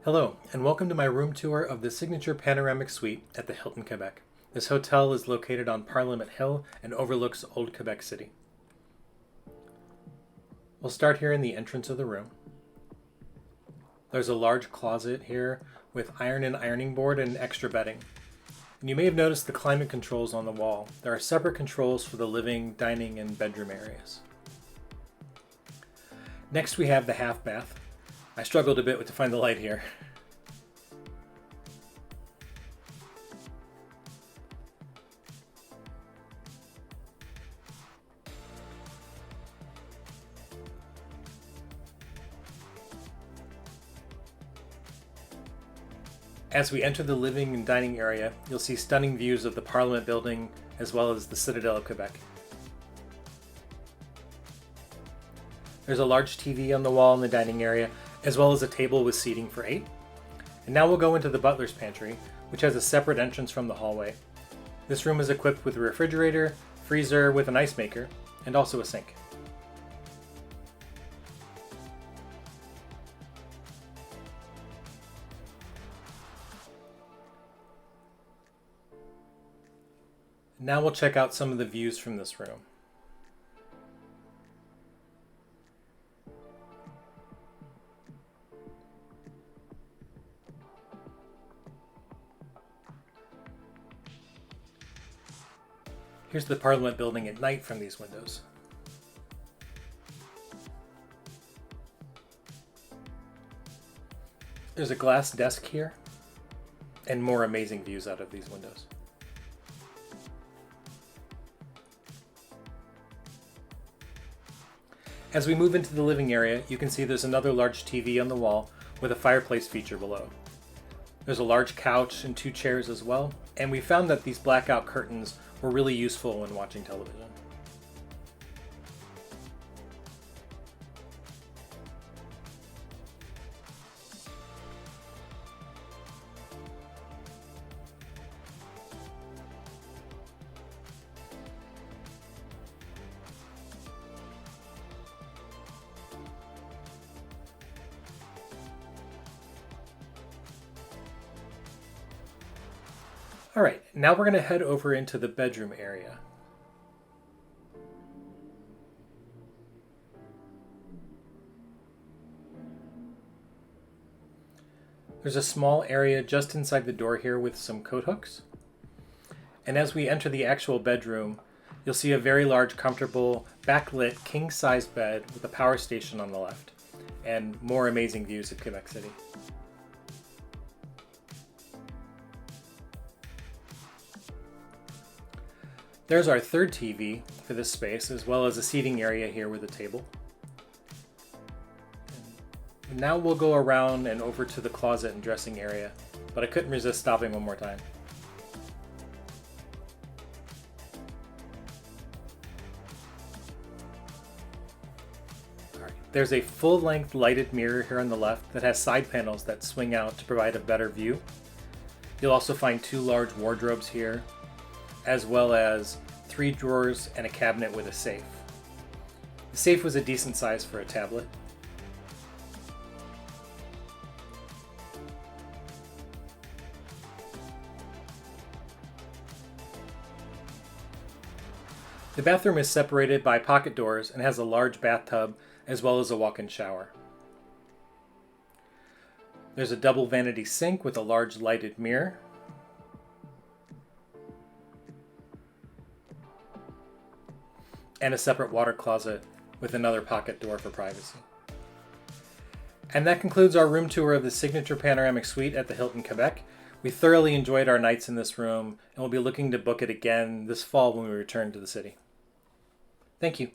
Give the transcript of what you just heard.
Hello, and welcome to my room tour of the Signature Panoramic Suite at the Hilton Quebec. This hotel is located on Parliament Hill and overlooks Old Quebec City. We'll start here in the entrance of the room. There's a large closet here with iron and ironing board and extra bedding. And you may have noticed the climate controls on the wall. There are separate controls for the living, dining, and bedroom areas. Next we have the half bath. I struggled a bit to find the light here. As we enter the living and dining area, you'll see stunning views of the Parliament building as well as the Citadel of Quebec. There's a large TV on the wall in the dining area, as well as a table with seating for 8. And now we'll go into the butler's pantry, which has a separate entrance from the hallway. This room is equipped with a refrigerator, freezer with an ice maker, and also a sink. Now we'll check out some of the views from this room. Here's the Parliament building at night from these windows. There's a glass desk here, and more amazing views out of these windows. As we move into the living area, you can see there's another large TV on the wall with a fireplace feature below. There's a large couch and 2 chairs as well, and we found that these blackout curtains were really useful when watching television. Alright, now we're going to head over into the bedroom area. There's a small area just inside the door here with some coat hooks. And as we enter the actual bedroom, you'll see a very large, comfortable, backlit, king-size bed with a power station on the left, and more amazing views of Quebec City. There's our third TV for this space, as well as a seating area here with a table. And now we'll go around and over to the closet and dressing area, but I couldn't resist stopping one more time. All right. There's a full-length lighted mirror here on the left that has side panels that swing out to provide a better view. You'll also find 2 large wardrobes here, as well as 3 drawers and a cabinet with a safe. The safe was a decent size for a tablet. The bathroom is separated by pocket doors and has a large bathtub as well as a walk-in shower. There's a double vanity sink with a large lighted mirror. And a separate water closet with another pocket door for privacy. And that concludes our room tour of the Signature Panoramic Suite at the Hilton Quebec. We thoroughly enjoyed our nights in this room, and we'll be looking to book it again this fall when we return to the city. Thank you.